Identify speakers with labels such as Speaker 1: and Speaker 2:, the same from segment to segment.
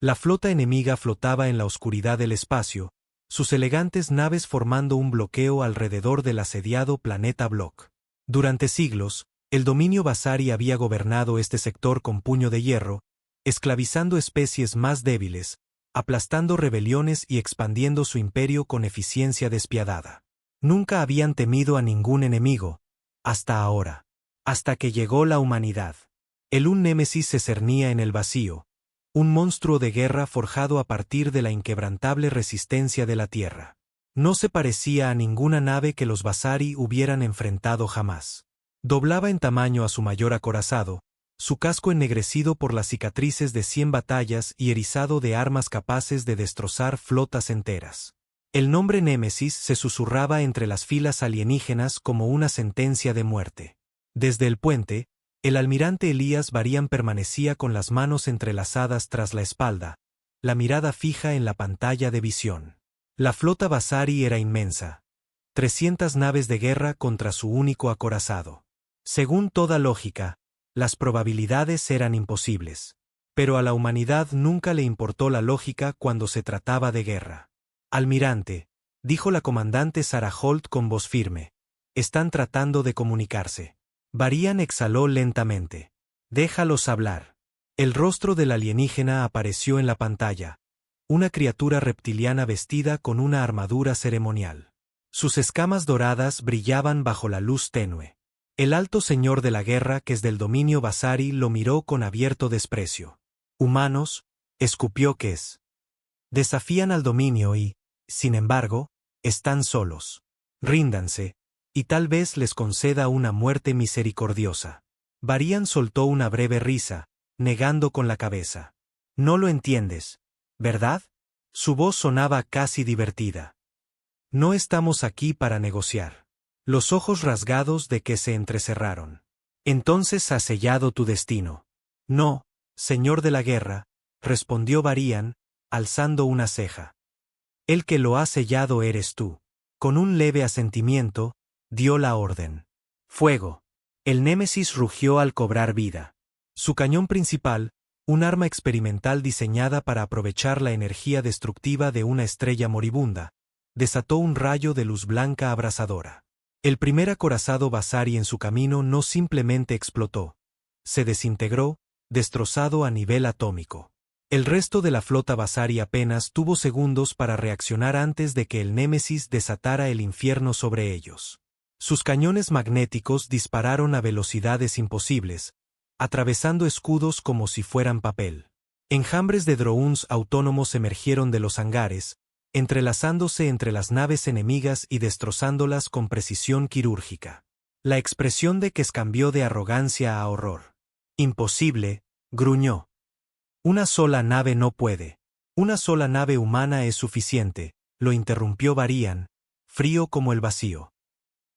Speaker 1: La flota enemiga flotaba en la oscuridad del espacio, sus elegantes naves formando un bloqueo alrededor del asediado planeta Block. Durante siglos, el dominio Vasari había gobernado este sector con puño de hierro, esclavizando especies más débiles, aplastando rebeliones y expandiendo su imperio con eficiencia despiadada. Nunca habían temido a ningún enemigo, hasta ahora. Hasta que llegó la humanidad. El un némesis se cernía en el vacío, un monstruo de guerra forjado a partir de la inquebrantable resistencia de la Tierra. No se parecía a ninguna nave que los Vasari hubieran enfrentado jamás. Doblaba en tamaño a su mayor acorazado, su casco ennegrecido por las cicatrices de 100 batallas y erizado de armas capaces de destrozar flotas enteras. El nombre Némesis se susurraba entre las filas alienígenas como una sentencia de muerte. Desde el puente, el almirante Elías Varian permanecía con las manos entrelazadas tras la espalda, la mirada fija en la pantalla de visión. La flota Vasari era inmensa. 300 naves de guerra contra su único acorazado. Según toda lógica, las probabilidades eran imposibles. Pero a la humanidad nunca le importó la lógica cuando se trataba de guerra. Almirante, dijo la comandante Sarah Holt con voz firme, están tratando de comunicarse. Varian exhaló lentamente. Déjalos hablar. El rostro del alienígena apareció en la pantalla, una criatura reptiliana vestida con una armadura ceremonial. Sus escamas doradas brillaban bajo la luz tenue. El alto señor de la guerra que es del dominio Vasari lo miró con abierto desprecio. Humanos, escupió Kes. Desafían al dominio y, sin embargo, están solos. Ríndanse, y tal vez les conceda una muerte misericordiosa. Varian soltó una breve risa, negando con la cabeza. No lo entiendes, ¿verdad? Su voz sonaba casi divertida. No estamos aquí para negociar. Los ojos rasgados de que se entrecerraron. Entonces has sellado tu destino. No, señor de la guerra, respondió Varian, alzando una ceja. El que lo ha sellado eres tú. Con un leve asentimiento, dio la orden. Fuego. El Némesis rugió al cobrar vida. Su cañón principal, un arma experimental diseñada para aprovechar la energía destructiva de una estrella moribunda, desató un rayo de luz blanca abrasadora. El primer acorazado Vasari en su camino no simplemente explotó, se desintegró, destrozado a nivel atómico. El resto de la flota Vasari apenas tuvo segundos para reaccionar antes de que el Némesis desatara el infierno sobre ellos. Sus cañones magnéticos dispararon a velocidades imposibles, atravesando escudos como si fueran papel. Enjambres de drones autónomos emergieron de los hangares, entrelazándose entre las naves enemigas y destrozándolas con precisión quirúrgica. La expresión de Kes cambió de arrogancia a horror. Imposible, gruñó. Una sola nave no puede. Una sola nave humana es suficiente, lo interrumpió Varian, frío como el vacío.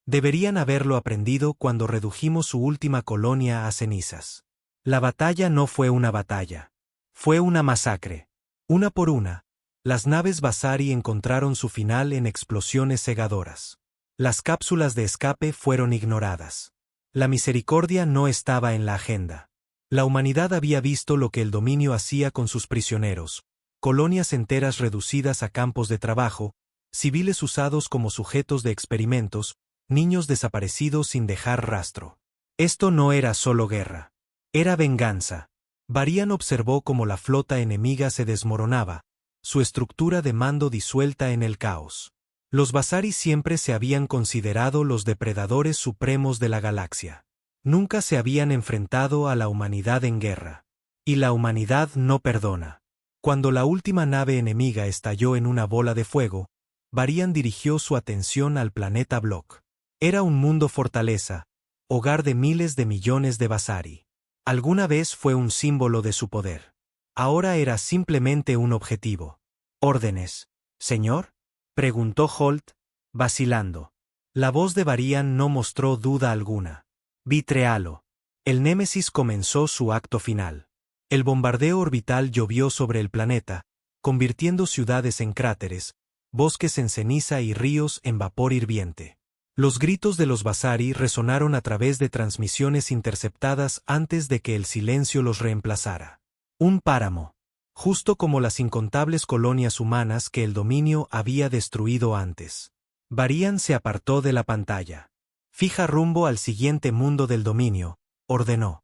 Speaker 1: Deberían haberlo aprendido cuando redujimos su última colonia a cenizas. La batalla no fue una batalla. Fue una masacre. Una por una, las naves Vasari encontraron su final en explosiones cegadoras. Las cápsulas de escape fueron ignoradas. La misericordia no estaba en la agenda. La humanidad había visto lo que el dominio hacía con sus prisioneros, colonias enteras reducidas a campos de trabajo, civiles usados como sujetos de experimentos, niños desaparecidos sin dejar rastro. Esto no era solo guerra. Era venganza. Varian observó cómo la flota enemiga se desmoronaba, su estructura de mando disuelta en el caos. Los Vasari siempre se habían considerado los depredadores supremos de la galaxia. Nunca se habían enfrentado a la humanidad en guerra. Y la humanidad no perdona. Cuando la última nave enemiga estalló en una bola de fuego, Varian dirigió su atención al planeta Block. Era un mundo fortaleza, hogar de miles de millones de Vasari. Alguna vez fue un símbolo de su poder. Ahora era simplemente un objetivo. ¿Órdenes, señor?, preguntó Holt, vacilando. La voz de Varian no mostró duda alguna. Vitrealo. El Némesis comenzó su acto final. El bombardeo orbital llovió sobre el planeta, convirtiendo ciudades en cráteres, bosques en ceniza y ríos en vapor hirviente. Los gritos de los Vasari resonaron a través de transmisiones interceptadas antes de que el silencio los reemplazara. Un páramo. justo como las incontables colonias humanas que el dominio había destruido antes. Varian se apartó de la pantalla. Fija rumbo al siguiente mundo del dominio, ordenó.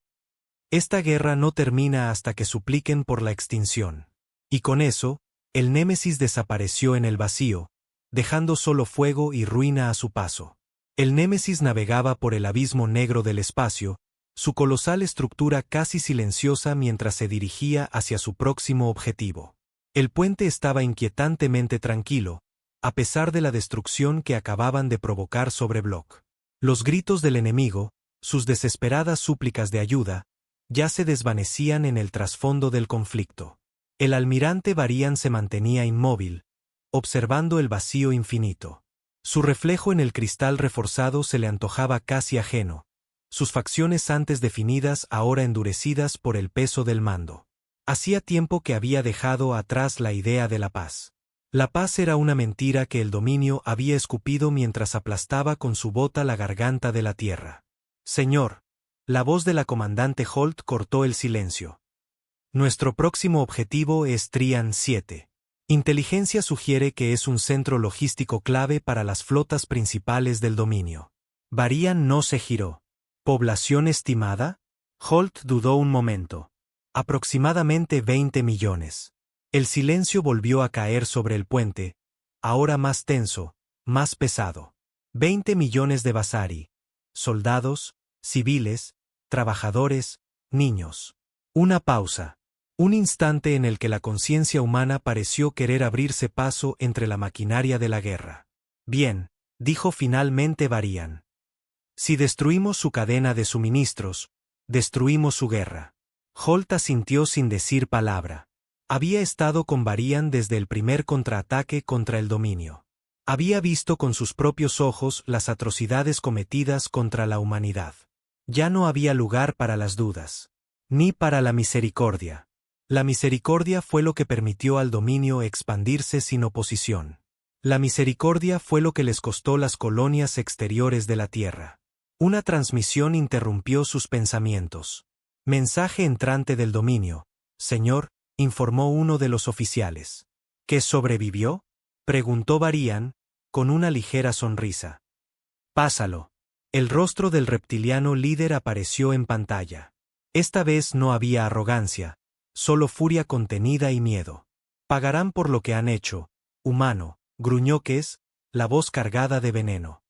Speaker 1: Esta guerra no termina hasta que supliquen por la extinción. Y con eso, el Némesis desapareció en el vacío, dejando solo fuego y ruina a su paso. El Némesis navegaba por el abismo negro del espacio, su colosal estructura casi silenciosa mientras se dirigía hacia su próximo objetivo. El puente estaba inquietantemente tranquilo, a pesar de la destrucción que acababan de provocar sobre Block. Los gritos del enemigo, sus desesperadas súplicas de ayuda, ya se desvanecían en el trasfondo del conflicto. El almirante Varian se mantenía inmóvil, observando el vacío infinito. Su reflejo en el cristal reforzado se le antojaba casi ajeno, sus facciones antes definidas ahora endurecidas por el peso del mando. Hacía tiempo que había dejado atrás la idea de la paz. La paz era una mentira que el dominio había escupido mientras aplastaba con su bota la garganta de la tierra. Señor, la voz de la comandante Holt cortó el silencio. Nuestro próximo objetivo es Trian 7. Inteligencia sugiere que es un centro logístico clave para las flotas principales del dominio. Varian no se giró. ¿Población estimada? Holt dudó un momento. Aproximadamente 20 millones. El silencio volvió a caer sobre el puente, ahora más tenso, más pesado. 20 millones de Vasari. Soldados, civiles, trabajadores, niños. Una pausa. Un instante en el que la conciencia humana pareció querer abrirse paso entre la maquinaria de la guerra. Bien, dijo finalmente Varian. Si destruimos su cadena de suministros, destruimos su guerra. Holt asintió sin decir palabra. Había estado con Varian desde el primer contraataque contra el dominio. Había visto con sus propios ojos las atrocidades cometidas contra la humanidad. Ya no había lugar para las dudas. Ni para la misericordia. La misericordia fue lo que permitió al dominio expandirse sin oposición. La misericordia fue lo que les costó las colonias exteriores de la tierra. Una transmisión interrumpió sus pensamientos. Mensaje entrante del dominio, señor, informó uno de los oficiales. ¿Qué sobrevivió? Preguntó Varian, con una ligera sonrisa. Pásalo. El rostro del reptiliano líder apareció en pantalla. Esta vez no había arrogancia, solo furia contenida y miedo. Pagarán por lo que han hecho, humano, gruñó que es, la voz cargada de veneno.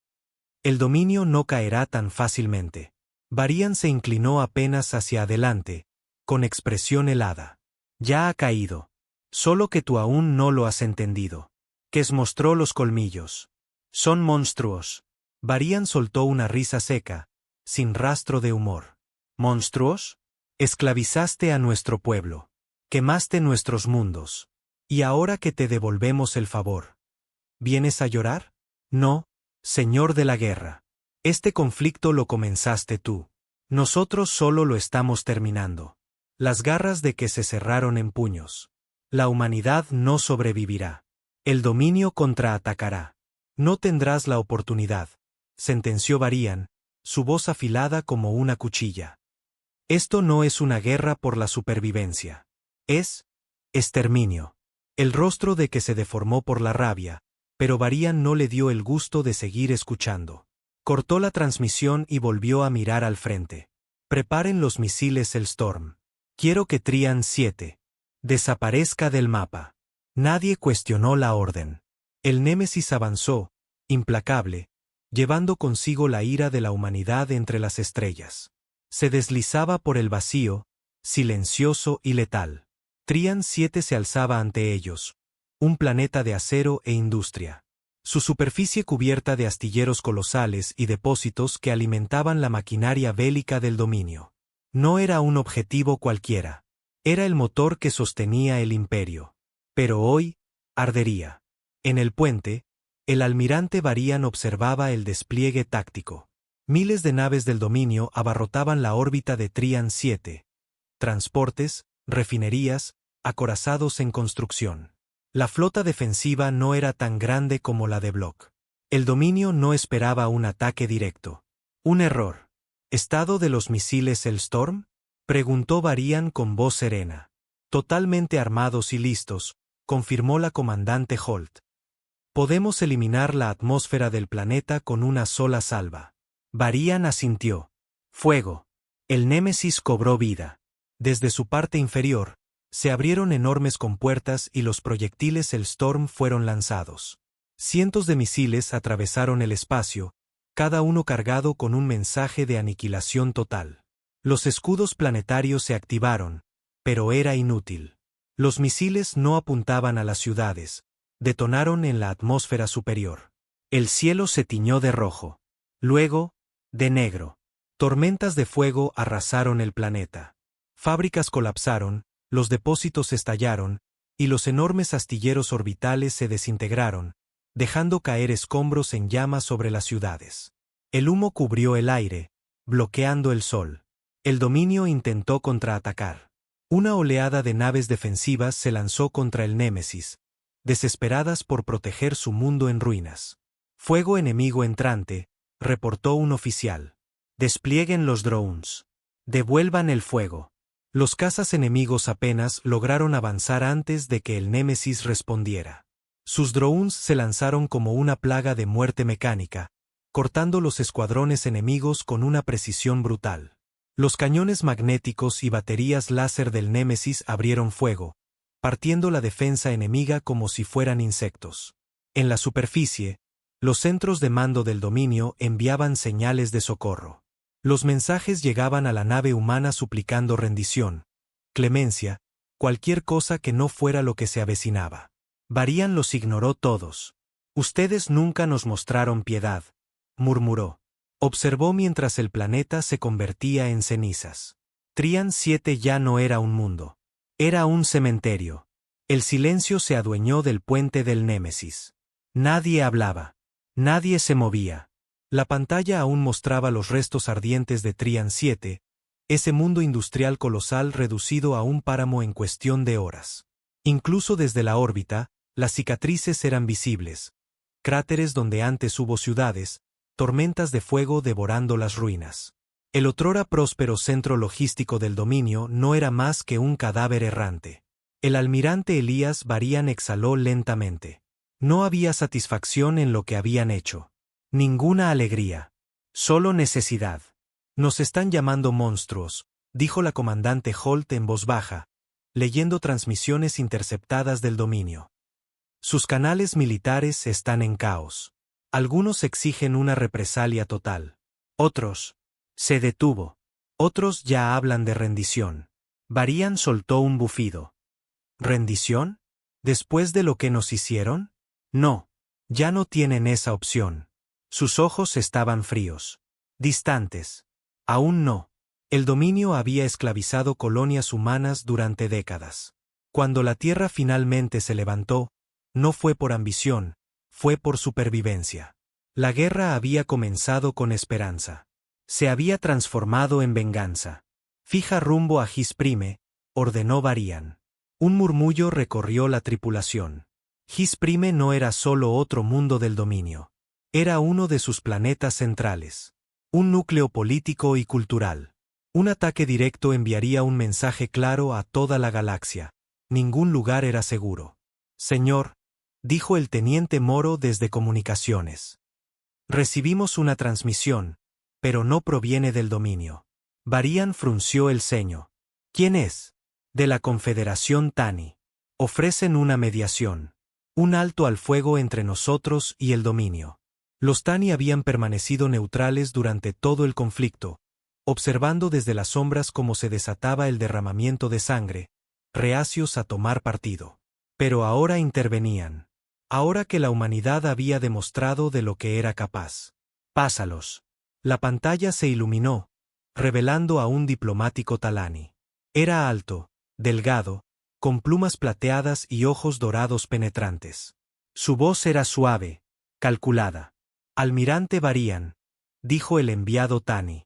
Speaker 1: El dominio no caerá tan fácilmente. Varian se inclinó apenas hacia adelante, con expresión helada. Ya ha caído. Solo que tú aún no lo has entendido. Kes mostró los colmillos. Son monstruos. Varian soltó una risa seca, sin rastro de humor. ¿Monstruos? Esclavizaste a nuestro pueblo. Quemaste nuestros mundos. Y ahora que te devolvemos el favor. ¿Vienes a llorar? No, señor de la guerra. Este conflicto lo comenzaste tú. Nosotros solo lo estamos terminando. Las garras de que se cerraron en puños. La humanidad no sobrevivirá. El dominio contraatacará. No tendrás la oportunidad, sentenció Varian, su voz afilada como una cuchilla. Esto no es una guerra por la supervivencia. Es exterminio. El rostro de que se deformó por la rabia, pero Varian no le dio el gusto de seguir escuchando. Cortó la transmisión y volvió a mirar al frente. Preparen los misiles Hellstorm. Quiero que Trian 7 desaparezca del mapa. Nadie cuestionó la orden. El Némesis avanzó, implacable, llevando consigo la ira de la humanidad entre las estrellas. Se deslizaba por el vacío, silencioso y letal. Trian 7 se alzaba ante ellos, un planeta de acero e industria. Su superficie cubierta de astilleros colosales y depósitos que alimentaban la maquinaria bélica del dominio. No era un objetivo cualquiera. Era el motor que sostenía el imperio. Pero hoy, ardería. En el puente, el almirante Varian observaba el despliegue táctico. Miles de naves del dominio abarrotaban la órbita de Trian 7. Transportes, refinerías, acorazados en construcción. La flota defensiva no era tan grande como la de Block. El dominio no esperaba un ataque directo. Un error. ¿Estado de los misiles Hellstorm? Preguntó Varian con voz serena. Totalmente armados y listos, confirmó la comandante Holt. Podemos eliminar la atmósfera del planeta con una sola salva. Varian asintió. Fuego. El Némesis cobró vida. Desde su parte inferior, se abrieron enormes compuertas y los proyectiles Hellstorm fueron lanzados. Cientos de misiles atravesaron el espacio, cada uno cargado con un mensaje de aniquilación total. Los escudos planetarios se activaron, pero era inútil. Los misiles no apuntaban a las ciudades, detonaron en la atmósfera superior. El cielo se tiñó de rojo. Luego, de negro. Tormentas de fuego arrasaron el planeta. Fábricas colapsaron, los depósitos estallaron, y los enormes astilleros orbitales se desintegraron, dejando caer escombros en llamas sobre las ciudades. El humo cubrió el aire, bloqueando el sol. El dominio intentó contraatacar. Una oleada de naves defensivas se lanzó contra el Némesis, desesperadas por proteger su mundo en ruinas. Fuego enemigo entrante, reportó un oficial. Desplieguen los drones. Devuelvan el fuego. Los cazas enemigos apenas lograron avanzar antes de que el Némesis respondiera. Sus drones se lanzaron como una plaga de muerte mecánica, cortando los escuadrones enemigos con una precisión brutal. Los cañones magnéticos y baterías láser del Némesis abrieron fuego, partiendo la defensa enemiga como si fueran insectos. En la superficie, los centros de mando del dominio enviaban señales de socorro. Los mensajes llegaban a la nave humana suplicando rendición, clemencia, cualquier cosa que no fuera lo que se avecinaba. Varian los ignoró todos. Ustedes nunca nos mostraron piedad, murmuró. Observó mientras el planeta se convertía en cenizas. Trian 7 ya no era un mundo. Era un cementerio. El silencio se adueñó del puente del Némesis. Nadie hablaba. Nadie se movía. La pantalla aún mostraba los restos ardientes de Trian 7, ese mundo industrial colosal reducido a un páramo en cuestión de horas. Incluso desde la órbita, las cicatrices eran visibles. Cráteres donde antes hubo ciudades, tormentas de fuego devorando las ruinas. El otrora próspero centro logístico del dominio no era más que un cadáver errante. El almirante Elías Varian exhaló lentamente. No había satisfacción en lo que habían hecho. Ninguna alegría. Solo necesidad. Nos están llamando monstruos, dijo la comandante Holt en voz baja, leyendo transmisiones interceptadas del dominio. Sus canales militares están en caos. Algunos exigen una represalia total. Otros. Se detuvo. Otros ya hablan de rendición. Varian soltó un bufido. ¿Rendición? ¿Después de lo que nos hicieron? No. Ya no tienen esa opción. Sus ojos estaban fríos. Distantes. Aún no. El dominio había esclavizado colonias humanas durante décadas. Cuando la Tierra finalmente se levantó, no fue por ambición, fue por supervivencia. La guerra había comenzado con esperanza. Se había transformado en venganza. Fija rumbo a Gis Prime, ordenó Varian. Un murmullo recorrió la tripulación. Gis Prime no era solo otro mundo del dominio. Era uno de sus planetas centrales. Un núcleo político y cultural. Un ataque directo enviaría un mensaje claro a toda la galaxia. Ningún lugar era seguro. Señor, dijo el teniente Moro desde comunicaciones. Recibimos una transmisión, pero no proviene del dominio. Varian frunció el ceño. ¿Quién es? De la Confederación Tani. Ofrecen una mediación. Un alto al fuego entre nosotros y el dominio. Los Tani habían permanecido neutrales durante todo el conflicto, observando desde las sombras cómo se desataba el derramamiento de sangre, reacios a tomar partido. Pero ahora intervenían. Ahora que la humanidad había demostrado de lo que era capaz. Pásalos. La pantalla se iluminó, revelando a un diplomático Talani. Era alto, delgado, con plumas plateadas y ojos dorados penetrantes. Su voz era suave, calculada. Almirante Varian, dijo el enviado Tani.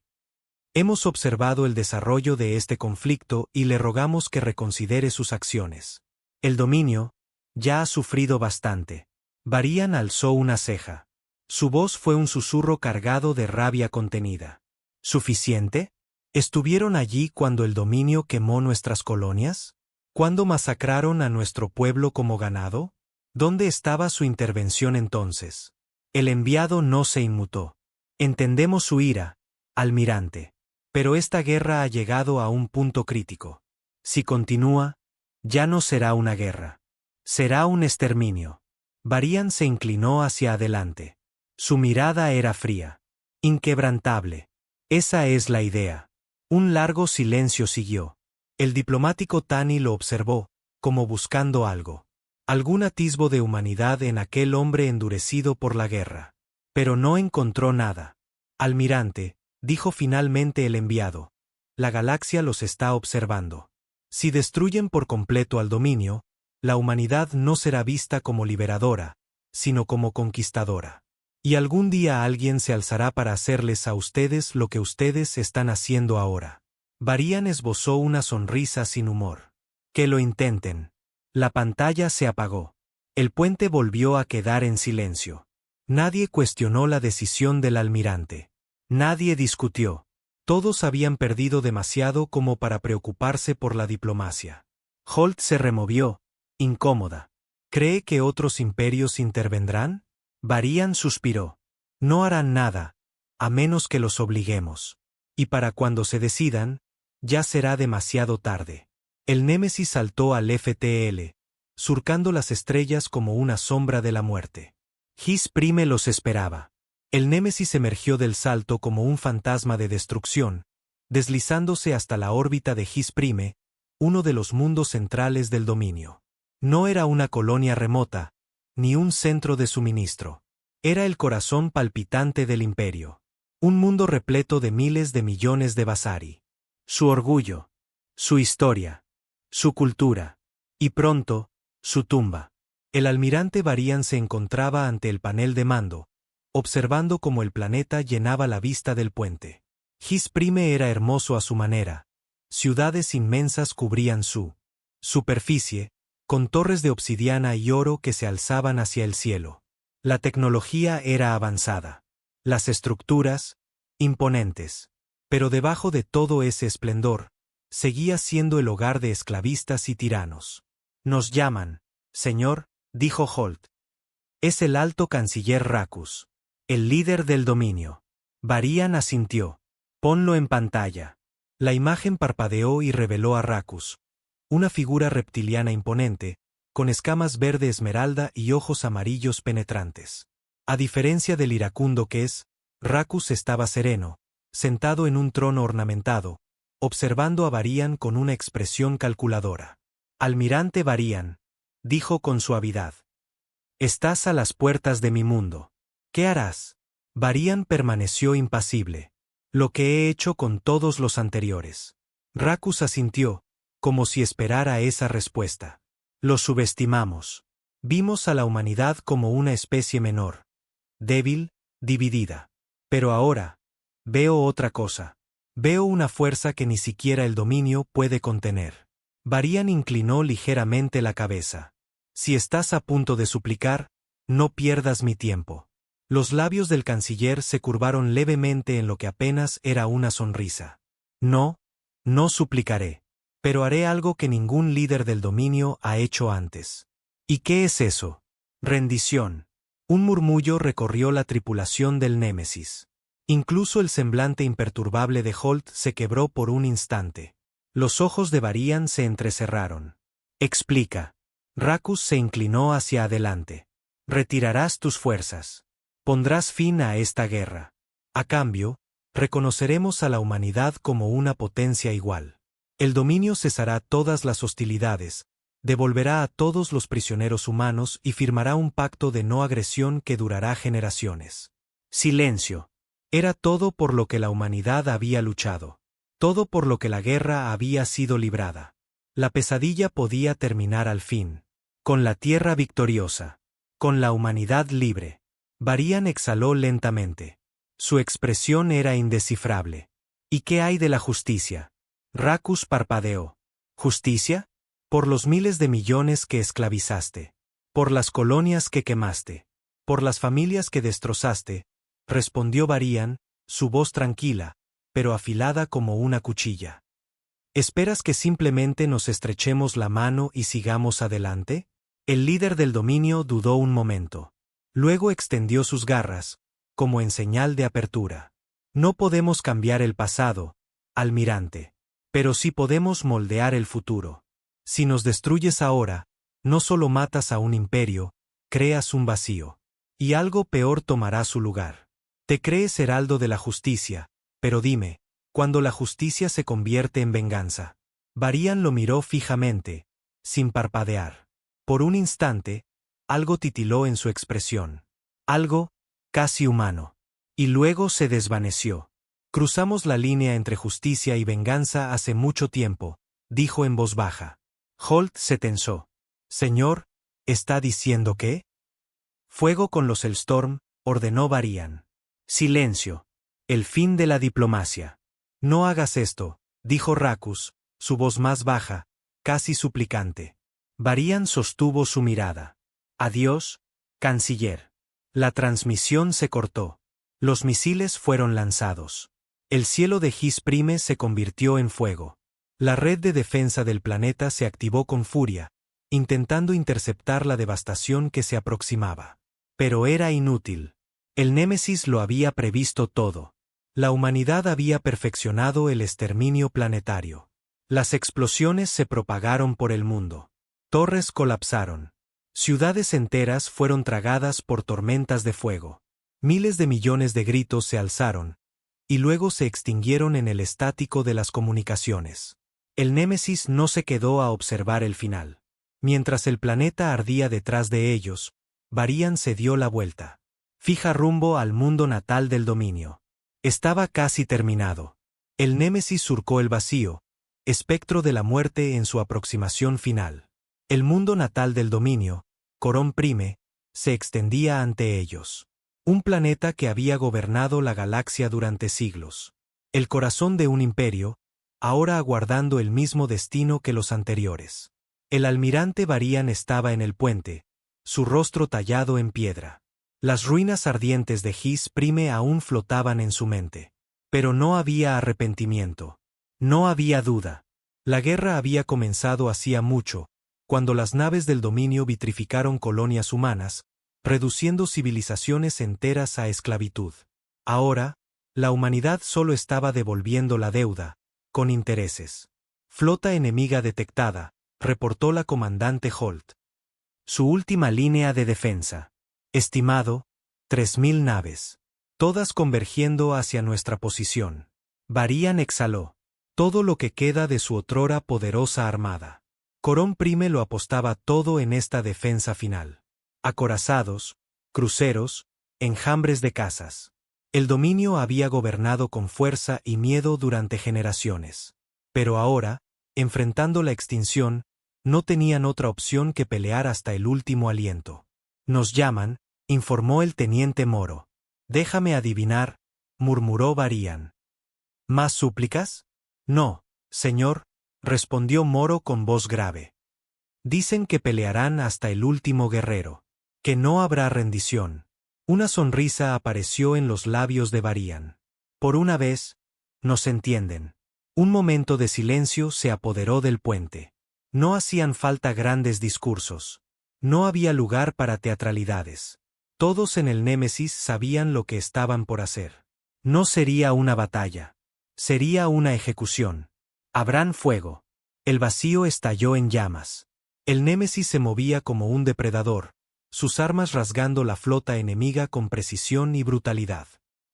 Speaker 1: Hemos observado el desarrollo de este conflicto y le rogamos que reconsidere sus acciones. El dominio ya ha sufrido bastante. Varian alzó una ceja. Su voz fue un susurro cargado de rabia contenida. ¿Suficiente? ¿Estuvieron allí cuando el dominio quemó nuestras colonias? ¿Cuándo masacraron a nuestro pueblo como ganado? ¿Dónde estaba su intervención entonces? El enviado no se inmutó. Entendemos su ira, almirante. Pero esta guerra ha llegado a un punto crítico. Si continúa, ya no será una guerra. Será un exterminio. Varian se inclinó hacia adelante. Su mirada era fría, inquebrantable. Esa es la idea. Un largo silencio siguió. El diplomático Tani lo observó, como buscando algo. Algún atisbo de humanidad en aquel hombre endurecido por la guerra. Pero no encontró nada. Almirante, dijo finalmente el enviado, la galaxia los está observando. Si destruyen por completo al dominio, la humanidad no será vista como liberadora, sino como conquistadora. Y algún día alguien se alzará para hacerles a ustedes lo que ustedes están haciendo ahora. Varian esbozó una sonrisa sin humor. Que lo intenten. La pantalla se apagó. El puente volvió a quedar en silencio. Nadie cuestionó la decisión del almirante. Nadie discutió. Todos habían perdido demasiado como para preocuparse por la diplomacia. Holt se removió, incómoda. ¿Cree que otros imperios intervendrán? Varian suspiró. No harán nada, a menos que los obliguemos. Y para cuando se decidan, ya será demasiado tarde. El Némesis saltó al FTL, surcando las estrellas como una sombra de la muerte. His Prime los esperaba. El Némesis emergió del salto como un fantasma de destrucción, deslizándose hasta la órbita de His Prime, uno de los mundos centrales del dominio. No era una colonia remota, ni un centro de suministro. Era el corazón palpitante del imperio. Un mundo repleto de miles de millones de Vasari. Su orgullo, su historia, su cultura, y pronto, su tumba. El almirante Varian se encontraba ante el panel de mando, observando cómo el planeta llenaba la vista del puente. His Prime era hermoso a su manera. Ciudades inmensas cubrían su superficie, con torres de obsidiana y oro que se alzaban hacia el cielo. La tecnología era avanzada. Las estructuras, imponentes. Pero debajo de todo ese esplendor, seguía siendo el hogar de esclavistas y tiranos. Nos llaman, señor, dijo Holt. Es el alto canciller Racus, el líder del dominio. Varian asintió. Ponlo en pantalla. La imagen parpadeó y reveló a Racus, una figura reptiliana imponente, con escamas verde esmeralda y ojos amarillos penetrantes. A diferencia del iracundo que es, Racus estaba sereno, sentado en un trono ornamentado, observando a Varian con una expresión calculadora. Almirante Varian, dijo con suavidad. Estás a las puertas de mi mundo. ¿Qué harás? Varian permaneció impasible. Lo que he hecho con todos los anteriores. Racus asintió, como si esperara esa respuesta. Lo subestimamos. Vimos a la humanidad como una especie menor. Débil, dividida. Pero ahora, veo otra cosa. Veo una fuerza que ni siquiera el dominio puede contener. Varian inclinó ligeramente la cabeza. Si estás a punto de suplicar, no pierdas mi tiempo. Los labios del canciller se curvaron levemente en lo que apenas era una sonrisa. No, no suplicaré. Pero haré algo que ningún líder del dominio ha hecho antes. ¿Y qué es eso? Rendición. Un murmullo recorrió la tripulación del Némesis. Incluso el semblante imperturbable de Holt se quebró por un instante. Los ojos de Varian se entrecerraron. Explica. Racus se inclinó hacia adelante. Retirarás tus fuerzas. Pondrás fin a esta guerra. A cambio, reconoceremos a la humanidad como una potencia igual. El dominio cesará todas las hostilidades, devolverá a todos los prisioneros humanos y firmará un pacto de no agresión que durará generaciones. Silencio. Era todo por lo que la humanidad había luchado. Todo por lo que la guerra había sido librada. La pesadilla podía terminar al fin. Con la tierra victoriosa. Con la humanidad libre. Varian exhaló lentamente. Su expresión era indescifrable. ¿Y qué hay de la justicia? Racus parpadeó. ¿Justicia? Por los miles de millones que esclavizaste. Por las colonias que quemaste. Por las familias que destrozaste, respondió Varian, su voz tranquila, pero afilada como una cuchilla. ¿Esperas que simplemente nos estrechemos la mano y sigamos adelante? El líder del dominio dudó un momento. Luego extendió sus garras, como en señal de apertura. No podemos cambiar el pasado, almirante. Pero sí podemos moldear el futuro. Si nos destruyes ahora, no solo matas a un imperio, creas un vacío. Y algo peor tomará su lugar. Te crees heraldo de la justicia, pero dime, ¿cuándo la justicia se convierte en venganza? Varian lo miró fijamente, sin parpadear. Por un instante, algo titiló en su expresión. Algo, casi humano. Y luego se desvaneció. Cruzamos la línea entre justicia y venganza hace mucho tiempo, dijo en voz baja. Holt se tensó. Señor, ¿está diciendo qué? Fuego con los Hellstorm, ordenó Varian. Silencio. El fin de la diplomacia. No hagas esto, dijo Racus, su voz más baja, casi suplicante. Varian sostuvo su mirada. Adiós, canciller. La transmisión se cortó. Los misiles fueron lanzados. El cielo de His Prime se convirtió en fuego. La red de defensa del planeta se activó con furia, intentando interceptar la devastación que se aproximaba. Pero era inútil. El Némesis lo había previsto todo. La humanidad había perfeccionado el exterminio planetario. Las explosiones se propagaron por el mundo. Torres colapsaron. Ciudades enteras fueron tragadas por tormentas de fuego. Miles de millones de gritos se alzaron, y luego se extinguieron en el estático de las comunicaciones. El Némesis no se quedó a observar el final. Mientras el planeta ardía detrás de ellos, Varian se dio la vuelta. Fija rumbo al mundo natal del dominio. Estaba casi terminado. El Némesis surcó el vacío, espectro de la muerte en su aproximación final. El mundo natal del dominio, Coron Prime, se extendía ante ellos. Un planeta que había gobernado la galaxia durante siglos. El corazón de un imperio, ahora aguardando el mismo destino que los anteriores. El almirante Varian estaba en el puente, su rostro tallado en piedra. Las ruinas ardientes de His Prime aún flotaban en su mente. Pero no había arrepentimiento. No había duda. La guerra había comenzado hacía mucho, cuando las naves del dominio vitrificaron colonias humanas, reduciendo civilizaciones enteras a esclavitud. Ahora, la humanidad solo estaba devolviendo la deuda, con intereses. Flota enemiga detectada, reportó la comandante Holt. Su última línea de defensa. Estimado, 3000 naves. Todas convergiendo hacia nuestra posición. Varian exhaló. Todo lo que queda de su otrora poderosa armada. Coron Prime lo apostaba todo en esta defensa final. Acorazados, cruceros, enjambres de casas. El dominio había gobernado con fuerza y miedo durante generaciones. Pero ahora, enfrentando la extinción, no tenían otra opción que pelear hasta el último aliento. Nos llaman, informó el teniente Moro. Déjame adivinar, murmuró Varian. ¿Más súplicas? No, señor, respondió Moro con voz grave. Dicen que pelearán hasta el último guerrero. Que no habrá rendición. Una sonrisa apareció en los labios de Varian. Por una vez, nos entienden. Un momento de silencio se apoderó del puente. No hacían falta grandes discursos. No había lugar para teatralidades. Todos en el Némesis sabían lo que estaban por hacer. No sería una batalla. Sería una ejecución. Habrán fuego. El vacío estalló en llamas. El Némesis se movía como un depredador, sus armas rasgando la flota enemiga con precisión y brutalidad.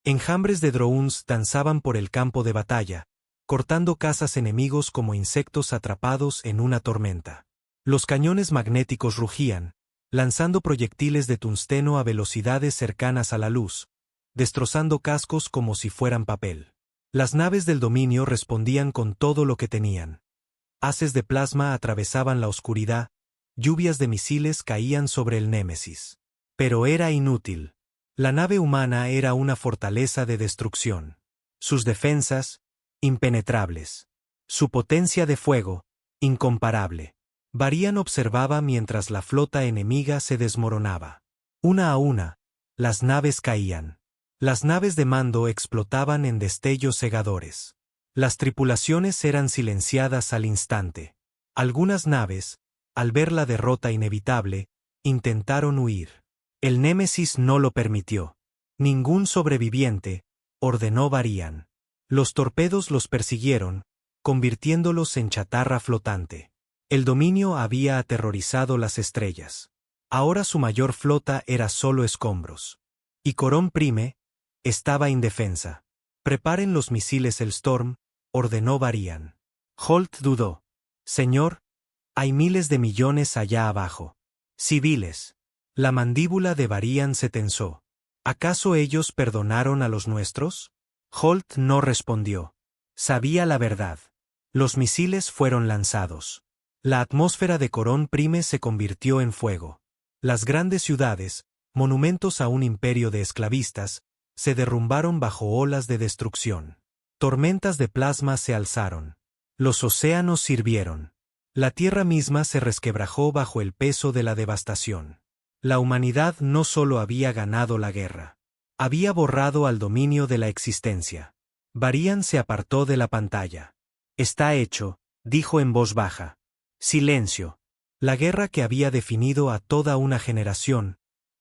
Speaker 1: Enjambres de drones danzaban por el campo de batalla, cortando cazas enemigos como insectos atrapados en una tormenta. Los cañones magnéticos rugían, lanzando proyectiles de tungsteno a velocidades cercanas a la luz, destrozando cascos como si fueran papel. Las naves del dominio respondían con todo lo que tenían. Haces de plasma atravesaban la oscuridad, lluvias de misiles caían sobre el Némesis. Pero era inútil. La nave humana era una fortaleza de destrucción. Sus defensas, impenetrables. Su potencia de fuego, incomparable. Varian observaba mientras la flota enemiga se desmoronaba. Una a una, las naves caían. Las naves de mando explotaban en destellos cegadores. Las tripulaciones eran silenciadas al instante. Algunas naves, al ver la derrota inevitable, intentaron huir. El Némesis no lo permitió. Ningún sobreviviente, ordenó Varian. Los torpedos los persiguieron, convirtiéndolos en chatarra flotante. El dominio había aterrorizado las estrellas. Ahora su mayor flota era solo escombros. Y Corón Prime estaba indefensa. Preparen los misiles el Storm, ordenó Varian. Holt dudó. Señor, hay miles de millones allá abajo. Civiles. La mandíbula de Varian se tensó. ¿Acaso ellos perdonaron a los nuestros? Holt no respondió. Sabía la verdad. Los misiles fueron lanzados. La atmósfera de Corón Prime se convirtió en fuego. Las grandes ciudades, monumentos a un imperio de esclavistas, se derrumbaron bajo olas de destrucción. Tormentas de plasma se alzaron. Los océanos sirvieron. La tierra misma se resquebrajó bajo el peso de la devastación. La humanidad no solo había ganado la guerra, había borrado al dominio de la existencia. Varian se apartó de la pantalla. Está hecho, dijo en voz baja. Silencio. La guerra que había definido a toda una generación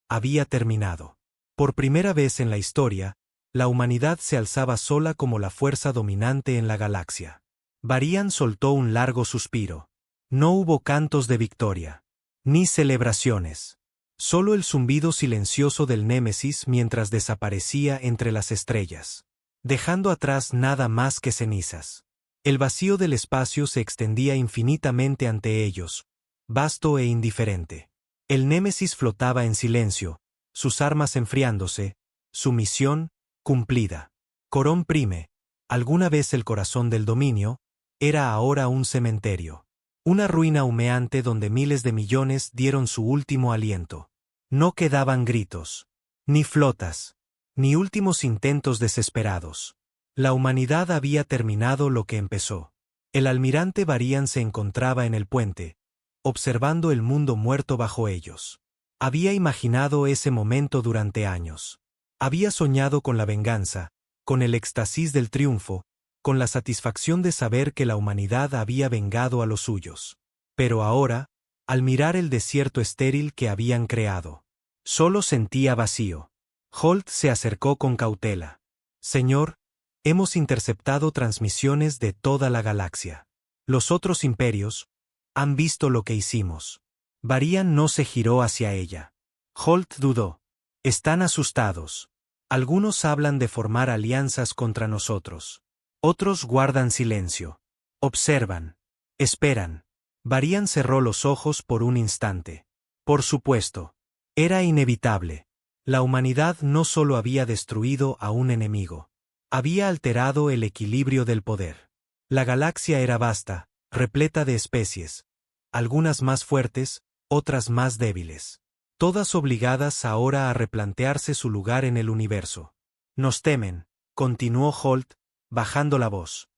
Speaker 1: había terminado. Por primera vez en la historia, la humanidad se alzaba sola como la fuerza dominante en la galaxia. Varian soltó un largo suspiro. No hubo cantos de victoria, ni celebraciones. Solo el zumbido silencioso del Némesis mientras desaparecía entre las estrellas, dejando atrás nada más que cenizas. El vacío del espacio se extendía infinitamente ante ellos, vasto e indiferente. El Némesis flotaba en silencio, sus armas enfriándose, su misión cumplida. Corón Prime, alguna vez el corazón del dominio, era ahora un cementerio. Una ruina humeante donde miles de millones dieron su último aliento. No quedaban gritos, ni flotas, ni últimos intentos desesperados. La humanidad había terminado lo que empezó. El almirante Varian se encontraba en el puente, observando el mundo muerto bajo ellos. Había imaginado ese momento durante años. Había soñado con la venganza, con el éxtasis del triunfo, con la satisfacción de saber que la humanidad había vengado a los suyos. Pero ahora, al mirar el desierto estéril que habían creado, solo sentía vacío. Holt se acercó con cautela. Señor, hemos interceptado transmisiones de toda la galaxia. Los otros imperios han visto lo que hicimos. Varian no se giró hacia ella. Holt dudó. Están asustados. Algunos hablan de formar alianzas contra nosotros. Otros guardan silencio. Observan. Esperan. Varian cerró los ojos por un instante. Por supuesto. Era inevitable. La humanidad no solo había destruido a un enemigo. Había alterado el equilibrio del poder. La galaxia era vasta, repleta de especies. Algunas más fuertes, otras más débiles. Todas obligadas ahora a replantearse su lugar en el universo. Nos temen, continuó Holt, bajando la voz.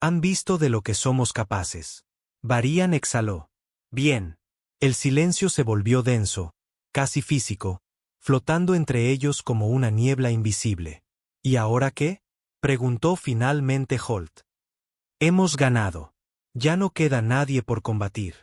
Speaker 1: Han visto de lo que somos capaces. Varian exhaló. Bien. El silencio se volvió denso, casi físico, flotando entre ellos como una niebla invisible. ¿Y ahora qué? Preguntó finalmente Holt. Hemos ganado. Ya no queda nadie por combatir.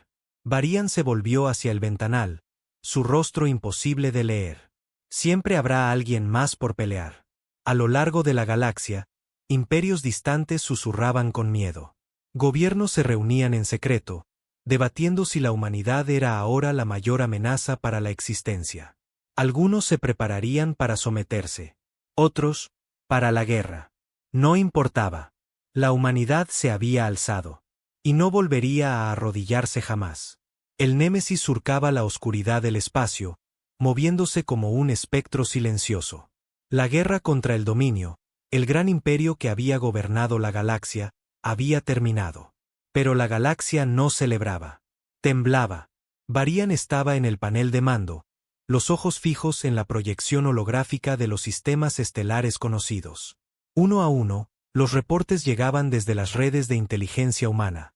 Speaker 1: Varian se volvió hacia el ventanal, su rostro imposible de leer. Siempre habrá alguien más por pelear. A lo largo de la galaxia, imperios distantes susurraban con miedo. Gobiernos se reunían en secreto, debatiendo si la humanidad era ahora la mayor amenaza para la existencia. Algunos se prepararían para someterse. Otros, para la guerra. No importaba. La humanidad se había alzado. Y no volvería a arrodillarse jamás. El Némesis surcaba la oscuridad del espacio, moviéndose como un espectro silencioso. La guerra contra el dominio, el gran imperio que había gobernado la galaxia, había terminado. Pero la galaxia no celebraba. Temblaba. Varian estaba en el panel de mando, los ojos fijos en la proyección holográfica de los sistemas estelares conocidos. Uno a uno, los reportes llegaban desde las redes de inteligencia humana.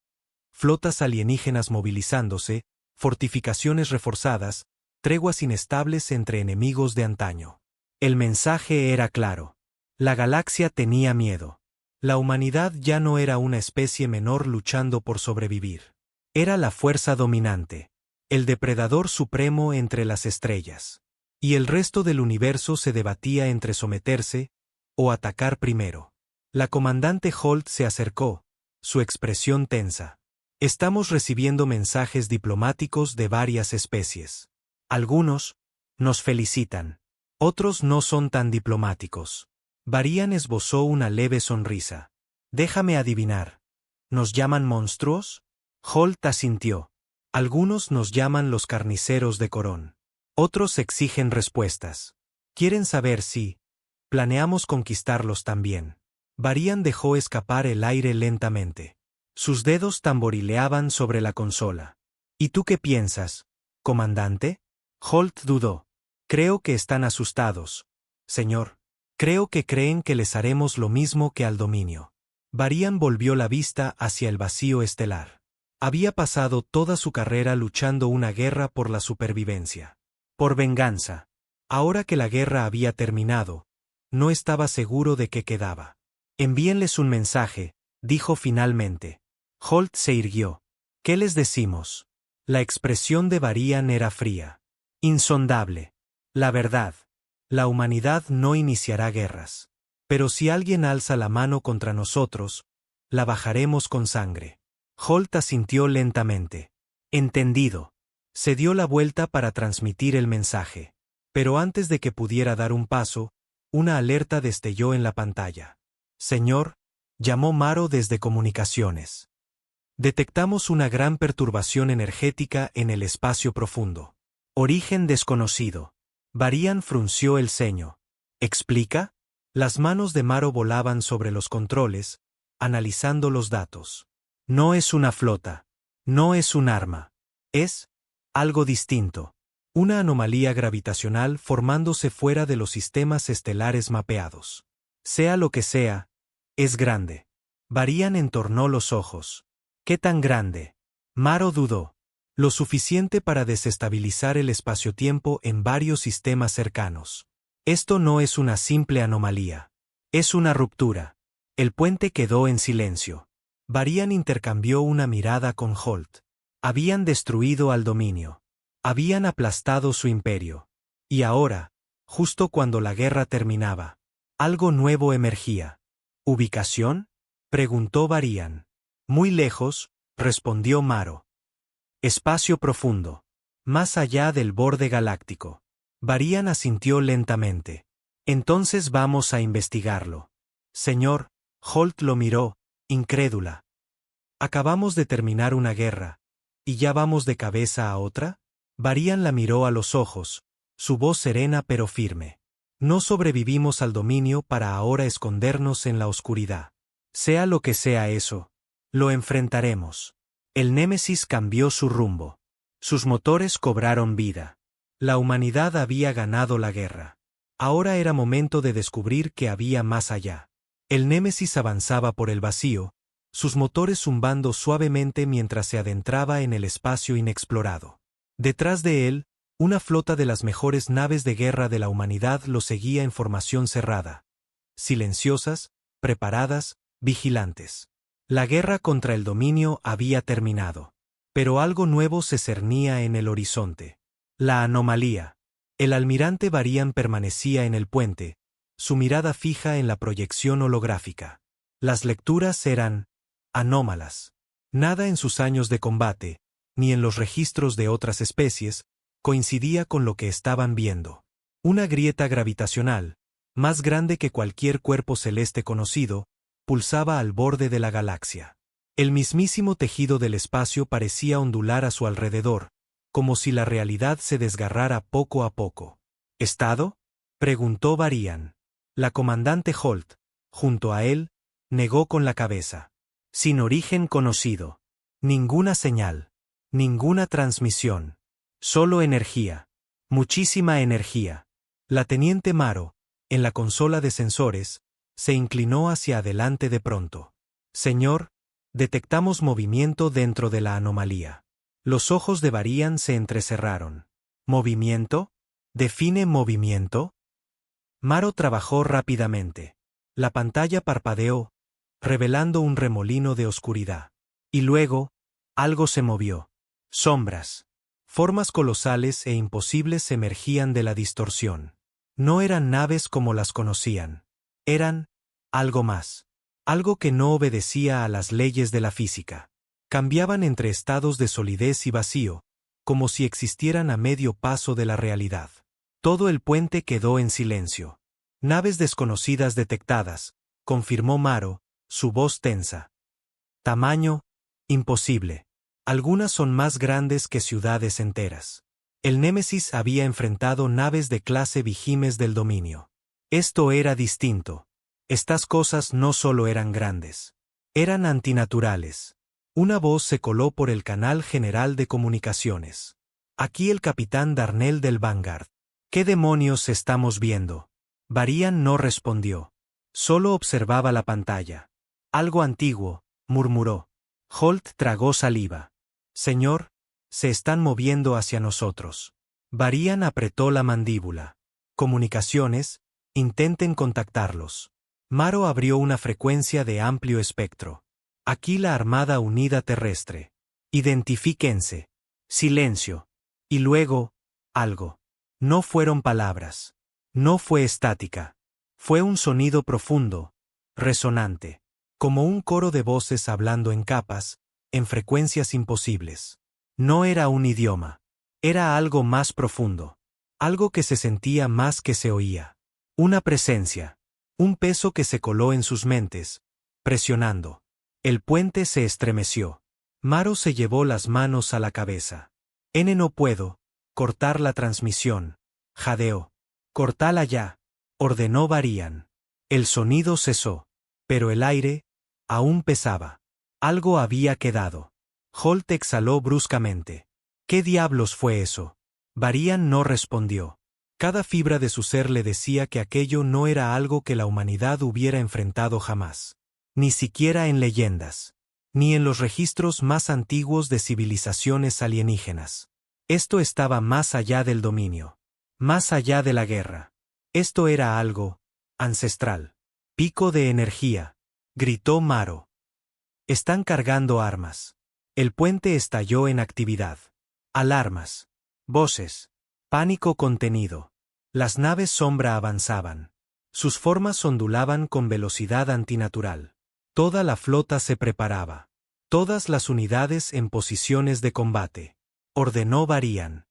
Speaker 1: Flotas alienígenas movilizándose, fortificaciones reforzadas, treguas inestables entre enemigos de antaño. El mensaje era claro. La galaxia tenía miedo. La humanidad ya no era una especie menor luchando por sobrevivir. Era la fuerza dominante, el depredador supremo entre las estrellas. Y el resto del universo se debatía entre someterse o atacar primero. La comandante Holt se acercó, su expresión tensa. Estamos recibiendo mensajes diplomáticos de varias especies. Algunos nos felicitan. Otros no son tan diplomáticos. Varian esbozó una leve sonrisa. Déjame adivinar. ¿Nos llaman monstruos? Holt asintió. Algunos nos llaman los carniceros de Corón. Otros exigen respuestas. Quieren saber si planeamos conquistarlos también. Varian dejó escapar el aire lentamente. Sus dedos tamborileaban sobre la consola. ¿Y tú qué piensas, comandante? Holt dudó. Creo que están asustados, señor. Creo que creen que les haremos lo mismo que al dominio. Varian volvió la vista hacia el vacío estelar. Había pasado toda su carrera luchando una guerra por la supervivencia. Por venganza. Ahora que la guerra había terminado, no estaba seguro de qué quedaba. Envíenles un mensaje, dijo finalmente. Holt se irguió. ¿Qué les decimos? La expresión de Varian era fría. Insondable. La verdad. La humanidad no iniciará guerras. Pero si alguien alza la mano contra nosotros, la bajaremos con sangre. Holt asintió lentamente. Entendido. Se dio la vuelta para transmitir el mensaje. Pero antes de que pudiera dar un paso, una alerta destelló en la pantalla. Señor, llamó Maro desde comunicaciones. Detectamos una gran perturbación energética en el espacio profundo. Origen desconocido. Varian frunció el ceño. ¿Explica? Las manos de Maro volaban sobre los controles, analizando los datos. No es una flota. No es un arma. Es algo distinto. Una anomalía gravitacional formándose fuera de los sistemas estelares mapeados. Sea lo que sea, es grande. Varian entornó los ojos. ¿Qué tan grande? Maro dudó. Lo suficiente para desestabilizar el espaciotiempo en varios sistemas cercanos. Esto no es una simple anomalía. Es una ruptura. El puente quedó en silencio. Varian intercambió una mirada con Holt. Habían destruido al dominio. Habían aplastado su imperio. Y ahora, justo cuando la guerra terminaba, algo nuevo emergía. ¿Ubicación? Preguntó Varian. Muy lejos, respondió Maro. Espacio profundo. Más allá del borde galáctico. Varian asintió lentamente. Entonces vamos a investigarlo. Señor, Holt lo miró, incrédula. Acabamos de terminar una guerra. ¿Y ya vamos de cabeza a otra? Varian la miró a los ojos, su voz serena pero firme. No sobrevivimos al dominio para ahora escondernos en la oscuridad. Sea lo que sea eso, lo enfrentaremos. El Némesis cambió su rumbo. Sus motores cobraron vida. La humanidad había ganado la guerra. Ahora era momento de descubrir qué había más allá. El Némesis avanzaba por el vacío, sus motores zumbando suavemente mientras se adentraba en el espacio inexplorado. Detrás de él, una flota de las mejores naves de guerra de la humanidad lo seguía en formación cerrada. Silenciosas, preparadas, vigilantes. La guerra contra el dominio había terminado. Pero algo nuevo se cernía en el horizonte. La anomalía. El almirante Varian permanecía en el puente, su mirada fija en la proyección holográfica. Las lecturas eran anómalas. Nada en sus años de combate, ni en los registros de otras especies, coincidía con lo que estaban viendo. Una grieta gravitacional, más grande que cualquier cuerpo celeste conocido, pulsaba al borde de la galaxia. El mismísimo tejido del espacio parecía ondular a su alrededor, como si la realidad se desgarrara poco a poco. ¿Estado? Preguntó Varian. La comandante Holt, junto a él, negó con la cabeza. Sin origen conocido. Ninguna señal. Ninguna transmisión. Solo energía. Muchísima energía. La teniente Maro, en la consola de sensores, se inclinó hacia adelante de pronto. Señor, detectamos movimiento dentro de la anomalía. Los ojos de Varian se entrecerraron. ¿Movimiento? ¿Define movimiento? Maro trabajó rápidamente. La pantalla parpadeó, revelando un remolino de oscuridad. Y luego, algo se movió. Sombras. Formas colosales e imposibles emergían de la distorsión. No eran naves como las conocían. Eran algo más. Algo que no obedecía a las leyes de la física. Cambiaban entre estados de solidez y vacío, como si existieran a medio paso de la realidad. Todo el puente quedó en silencio. Naves desconocidas detectadas, confirmó Maro, su voz tensa. Tamaño, imposible. Algunas son más grandes que ciudades enteras. El Némesis había enfrentado naves de clase Vigimes del dominio. Esto era distinto. Estas cosas no solo eran grandes. Eran antinaturales. Una voz se coló por el canal general de comunicaciones. Aquí el capitán Darnell del Vanguard. ¿Qué demonios estamos viendo? Varian no respondió. Solo observaba la pantalla. Algo antiguo, murmuró. Holt tragó saliva. Señor, se están moviendo hacia nosotros. Varian apretó la mandíbula. Comunicaciones, intenten contactarlos. Maro abrió una frecuencia de amplio espectro. Aquí la Armada Unida Terrestre. Identifíquense. Silencio. Y luego, algo. No fueron palabras. No fue estática. Fue un sonido profundo, resonante. Como un coro de voces hablando en capas, en frecuencias imposibles. No era un idioma. Era algo más profundo. Algo que se sentía más que se oía. Una presencia. Un peso que se coló en sus mentes, presionando. El puente se estremeció. Maro se llevó las manos a la cabeza. No puedo cortar la transmisión. Jadeó. Cortala ya, ordenó Varian. El sonido cesó. Pero el aire aún pesaba. Algo había quedado. Holt exhaló bruscamente. ¿Qué diablos fue eso? Varian no respondió. Cada fibra de su ser le decía que aquello no era algo que la humanidad hubiera enfrentado jamás. Ni siquiera en leyendas. Ni en los registros más antiguos de civilizaciones alienígenas. Esto estaba más allá del dominio. Más allá de la guerra. Esto era algo ancestral. Pico de energía, gritó Maro. Están cargando armas. El puente estalló en actividad. Alarmas. Voces. Pánico contenido. Las naves sombra avanzaban. Sus formas ondulaban con velocidad antinatural. Toda la flota se preparaba. Todas las unidades en posiciones de combate. Ordenó Varian.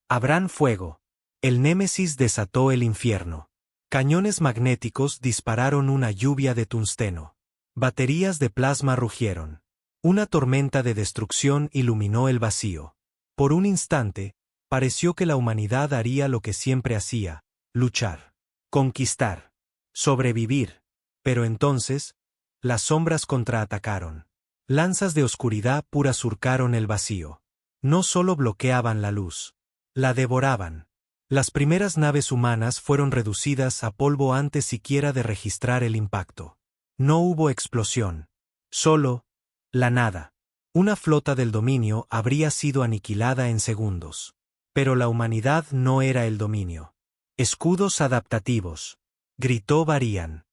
Speaker 1: Abran fuego. El Némesis desató el infierno. Cañones magnéticos dispararon una lluvia de tungsteno. Baterías de plasma rugieron. Una tormenta de destrucción iluminó el vacío. Por un instante, pareció que la humanidad haría lo que siempre hacía: luchar, conquistar, sobrevivir. Pero entonces, las sombras contraatacaron. Lanzas de oscuridad pura surcaron el vacío. No solo bloqueaban la luz, la devoraban. Las primeras naves humanas fueron reducidas a polvo antes siquiera de registrar el impacto. No hubo explosión. Solo la nada. Una flota del dominio habría sido aniquilada en segundos. Pero la humanidad no era el dominio. Escudos adaptativos. Gritó Varian.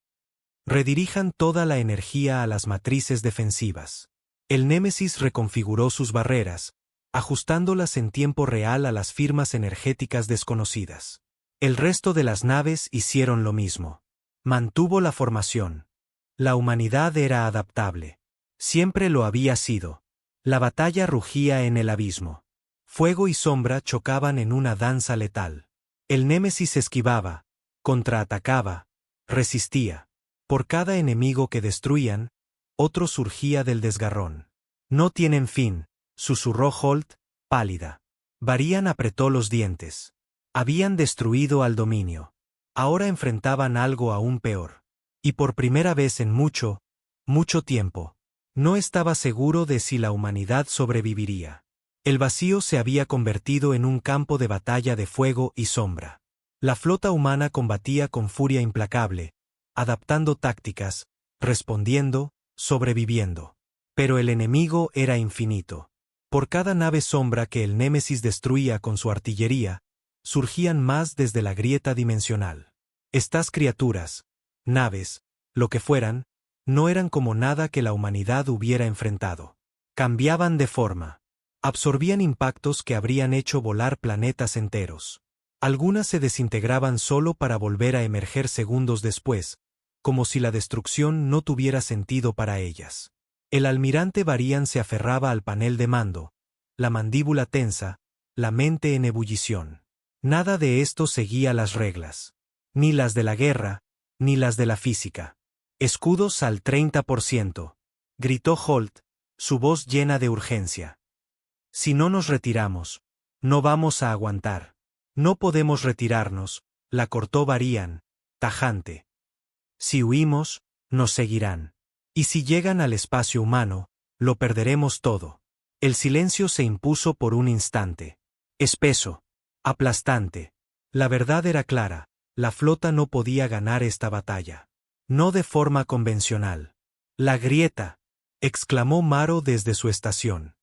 Speaker 1: Redirijan toda la energía a las matrices defensivas. El Némesis reconfiguró sus barreras, ajustándolas en tiempo real a las firmas energéticas desconocidas. El resto de las naves hicieron lo mismo. Mantuvo la formación. La humanidad era adaptable. Siempre lo había sido. La batalla rugía en el abismo. Fuego y sombra chocaban en una danza letal. El Némesis esquivaba, contraatacaba, resistía. Por cada enemigo que destruían, otro surgía del desgarrón. No tienen fin, susurró Holt, pálida. Varian apretó los dientes. Habían destruido al dominio. Ahora enfrentaban algo aún peor. Y por primera vez en mucho tiempo, no estaba seguro de si la humanidad sobreviviría. El vacío se había convertido en un campo de batalla de fuego y sombra. La flota humana combatía con furia implacable, adaptando tácticas, respondiendo, sobreviviendo. Pero el enemigo era infinito. Por cada nave sombra que el Némesis destruía con su artillería, surgían más desde la grieta dimensional. Estas criaturas, naves, lo que fueran, No eran como nada que la humanidad hubiera enfrentado. Cambiaban de forma. Absorbían impactos que habrían hecho volar planetas enteros. Algunas se desintegraban solo para volver a emerger segundos después, como si la destrucción no tuviera sentido para ellas. El almirante Varian se aferraba al panel de mando, la mandíbula tensa, la mente en ebullición. Nada de esto seguía las reglas. Ni las de la guerra, ni las de la física. Escudos al 30%, gritó Holt, su voz llena de urgencia. Si no nos retiramos, no vamos a aguantar. No podemos retirarnos, la cortó Varian, tajante. Si huimos, nos seguirán. Y si llegan al espacio humano, lo perderemos todo. El silencio se impuso por un instante. Espeso. Aplastante. La verdad era clara, la flota no podía ganar esta batalla. No de forma convencional. La grieta, exclamó Maro desde su estación.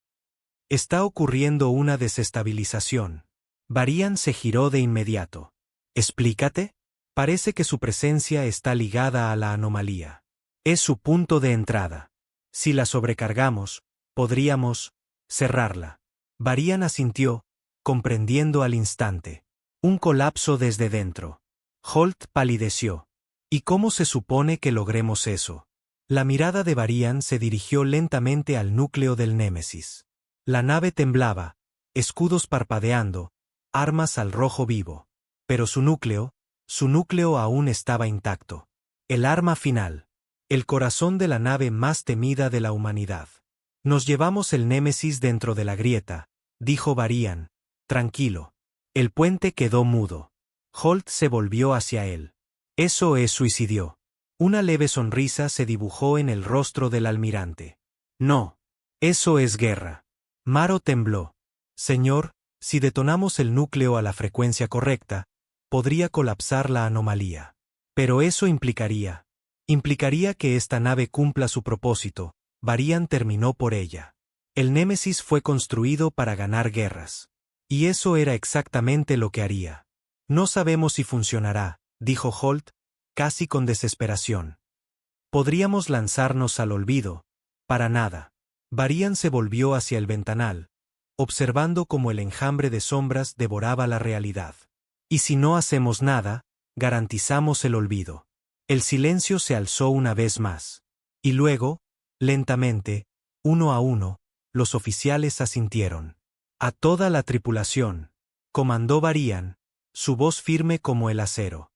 Speaker 1: Está ocurriendo una desestabilización. Varian se giró de inmediato. ¿Explícate? Parece que su presencia está ligada a la anomalía. Es su punto de entrada. Si la sobrecargamos, podríamos cerrarla. Varian asintió, comprendiendo al instante. Un colapso desde dentro. Holt palideció. ¿Y cómo se supone que logremos eso? La mirada de Varian se dirigió lentamente al núcleo del Némesis. La nave temblaba, escudos parpadeando, armas al rojo vivo. Pero su núcleo aún estaba intacto. El arma final. El corazón de la nave más temida de la humanidad. Nos llevamos el Némesis dentro de la grieta, dijo Varian, tranquilo. El puente quedó mudo. Holt se volvió hacia él. Eso es suicidio. Una leve sonrisa se dibujó en el rostro del almirante. No. Eso es guerra. Maro tembló. Señor, si detonamos el núcleo a la frecuencia correcta, podría colapsar la anomalía. Pero eso implicaría que esta nave cumpla su propósito. Varian terminó por ella. El Némesis fue construido para ganar guerras. Y eso era exactamente lo que haría. No sabemos si funcionará, dijo Holt, casi con desesperación. Podríamos lanzarnos al olvido. Para nada. Varian se volvió hacia el ventanal, observando cómo el enjambre de sombras devoraba la realidad. Y si no hacemos nada, garantizamos el olvido. El silencio se alzó una vez más. Y luego, lentamente, uno a uno, los oficiales asintieron. A toda la tripulación, comandó Varian, su voz firme como el acero.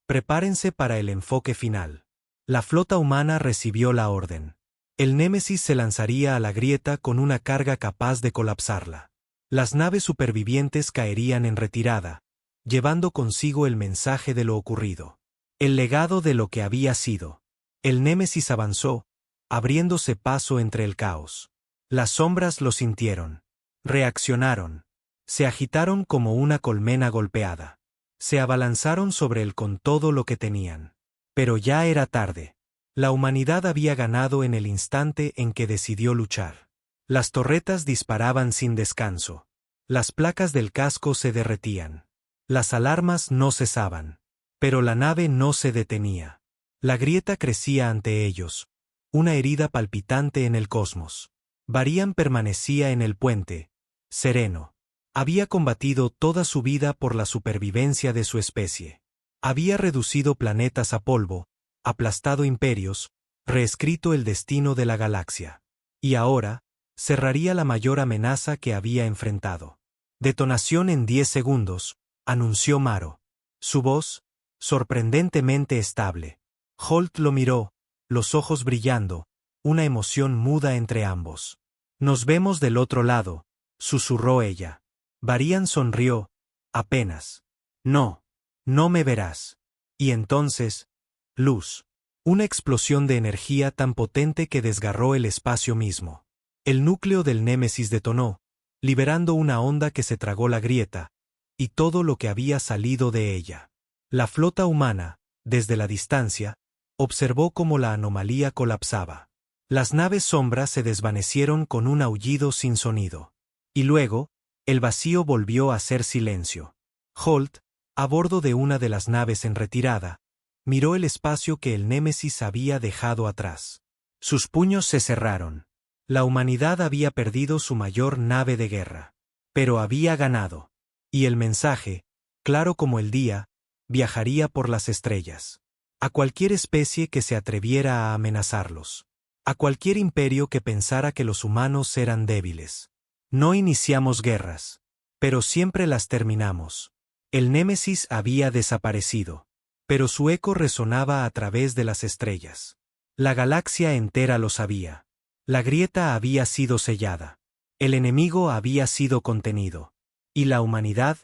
Speaker 1: Prepárense para el enfoque final. La flota humana recibió la orden. El Némesis se lanzaría a la grieta con una carga capaz de colapsarla. Las naves supervivientes caerían en retirada, llevando consigo el mensaje de lo ocurrido. El legado de lo que había sido. El Némesis avanzó, abriéndose paso entre el caos. Las sombras lo sintieron. Reaccionaron. Se agitaron como una colmena golpeada. Se abalanzaron sobre él con todo lo que tenían. Pero ya era tarde. La humanidad había ganado en el instante en que decidió luchar. Las torretas disparaban sin descanso. Las placas del casco se derretían. Las alarmas no cesaban. Pero la nave no se detenía. La grieta crecía ante ellos, una herida palpitante en el cosmos. Varian permanecía en el puente, sereno. Había combatido toda su vida por la supervivencia de su especie. Había reducido planetas a polvo, aplastado imperios, reescrito el destino de la galaxia. Y ahora, cerraría la mayor amenaza que había enfrentado. Detonación en 10 segundos, anunció Maro. Su voz, sorprendentemente estable. Holt lo miró, los ojos brillando, una emoción muda entre ambos. Nos vemos del otro lado, susurró ella. Varian sonrió, apenas. No, no me verás. Y entonces, luz. Una explosión de energía tan potente que desgarró el espacio mismo. El núcleo del Némesis detonó, liberando una onda que se tragó la grieta, y todo lo que había salido de ella. La flota humana, desde la distancia, observó cómo la anomalía colapsaba. Las naves sombras se desvanecieron con un aullido sin sonido. Y luego, el vacío volvió a ser silencio. Holt, a bordo de una de las naves en retirada, miró el espacio que el Némesis había dejado atrás. Sus puños se cerraron. La humanidad había perdido su mayor nave de guerra. Pero había ganado. Y el mensaje, claro como el día, viajaría por las estrellas. A cualquier especie que se atreviera a amenazarlos. A cualquier imperio que pensara que los humanos eran débiles. No iniciamos guerras, pero siempre las terminamos. El Némesis había desaparecido, pero su eco resonaba a través de las estrellas. La galaxia entera lo sabía. La grieta había sido sellada. El enemigo había sido contenido. Y la humanidad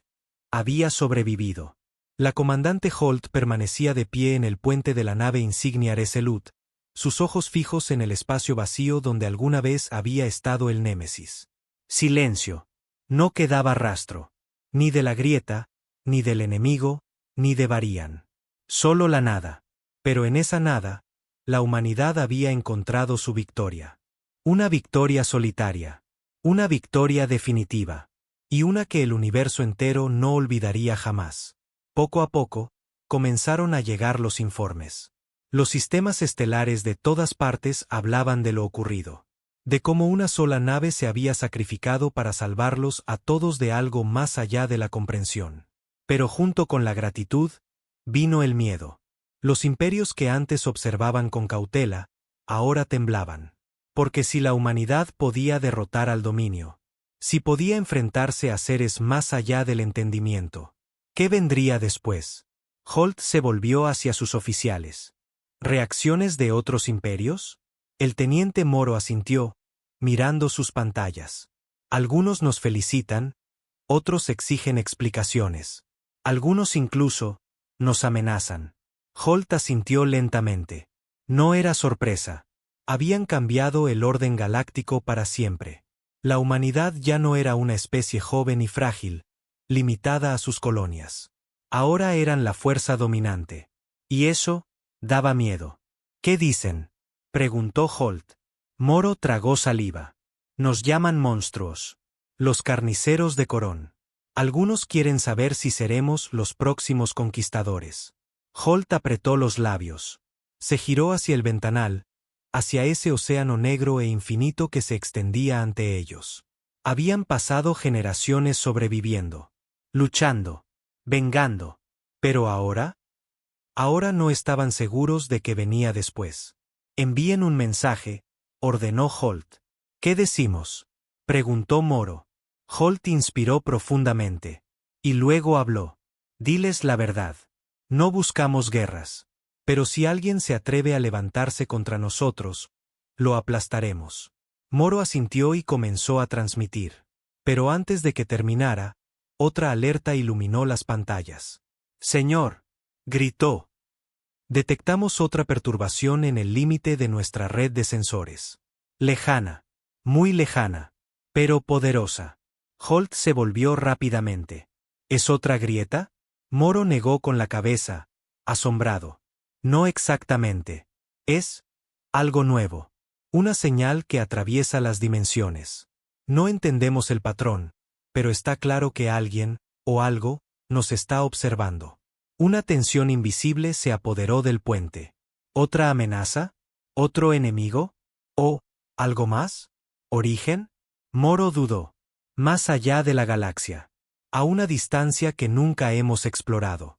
Speaker 1: había sobrevivido. La comandante Holt permanecía de pie en el puente de la nave insignia Resolute, sus ojos fijos en el espacio vacío donde alguna vez había estado el Némesis. Silencio. No quedaba rastro. Ni de la grieta, ni del enemigo, ni de Varian. Solo la nada. Pero en esa nada, la humanidad había encontrado su victoria. Una victoria solitaria. Una victoria definitiva. Y una que el universo entero no olvidaría jamás. Poco a poco, comenzaron a llegar los informes. Los sistemas estelares de todas partes hablaban de lo ocurrido. De cómo una sola nave se había sacrificado para salvarlos a todos de algo más allá de la comprensión. Pero junto con la gratitud, vino el miedo. Los imperios que antes observaban con cautela, ahora temblaban. Porque si la humanidad podía derrotar al dominio, si podía enfrentarse a seres más allá del entendimiento, ¿qué vendría después? Holt se volvió hacia sus oficiales. ¿Reacciones de otros imperios? El teniente Moro asintió, mirando sus pantallas. Algunos nos felicitan, otros exigen explicaciones. Algunos incluso nos amenazan. Holt asintió lentamente. No era sorpresa. Habían cambiado el orden galáctico para siempre. La humanidad ya no era una especie joven y frágil, limitada a sus colonias. Ahora eran la fuerza dominante. Y eso daba miedo. ¿Qué dicen?, preguntó Holt. Moro tragó saliva. Nos llaman monstruos. Los carniceros de Corón. Algunos quieren saber si seremos los próximos conquistadores. Holt apretó los labios. Se giró hacia el ventanal, hacia ese océano negro e infinito que se extendía ante ellos. Habían pasado generaciones sobreviviendo, luchando, vengando. Pero ahora no estaban seguros de qué venía después. Envíen un mensaje, ordenó Holt. ¿Qué decimos?, preguntó Moro. Holt inspiró profundamente. Y luego habló. Diles la verdad. No buscamos guerras. Pero si alguien se atreve a levantarse contra nosotros, lo aplastaremos. Moro asintió y comenzó a transmitir. Pero antes de que terminara, otra alerta iluminó las pantallas. Señor, gritó. Detectamos otra perturbación en el límite de nuestra red de sensores. Lejana, muy lejana, pero poderosa. Holt se volvió rápidamente. ¿Es otra grieta? Moro negó con la cabeza, asombrado. No exactamente. Es algo nuevo. Una señal que atraviesa las dimensiones. No entendemos el patrón, pero está claro que alguien, o algo, nos está observando. Una tensión invisible se apoderó del puente. ¿Otra amenaza? ¿Otro enemigo? ¿O algo más? ¿Origen? Moro dudó. Más allá de la galaxia. A una distancia que nunca hemos explorado.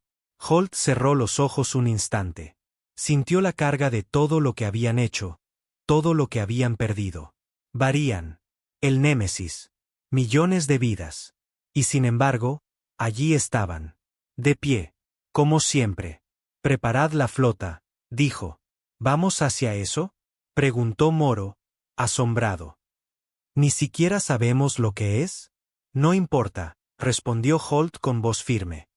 Speaker 1: Holt cerró los ojos un instante. Sintió la carga de todo lo que habían hecho, todo lo que habían perdido. Varian. El Némesis. Millones de vidas. Y sin embargo, allí estaban. De pie. Como siempre. Preparad la flota, dijo. ¿Vamos hacia eso?, preguntó Moro, asombrado. ¿Ni siquiera sabemos lo que es? No importa, respondió Holt con voz firme.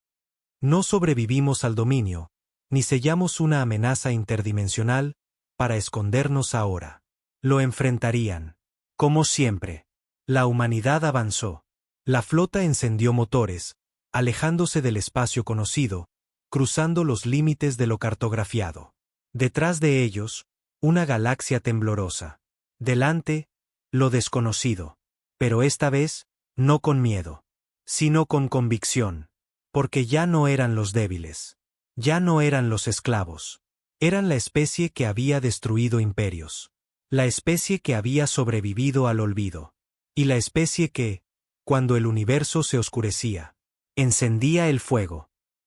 Speaker 1: No sobrevivimos al dominio, ni sellamos una amenaza interdimensional para escondernos ahora. Lo enfrentarían. Como siempre. La humanidad avanzó. La flota encendió motores, alejándose del espacio conocido, cruzando los límites de lo cartografiado. Detrás de ellos, una galaxia temblorosa. Delante, lo desconocido. Pero esta vez, no con miedo, sino con convicción. Porque ya no eran los débiles. Ya no eran los esclavos. Eran la especie que había destruido imperios. La especie que había sobrevivido al olvido. Y la especie que, cuando el universo se oscurecía, encendía el fuego.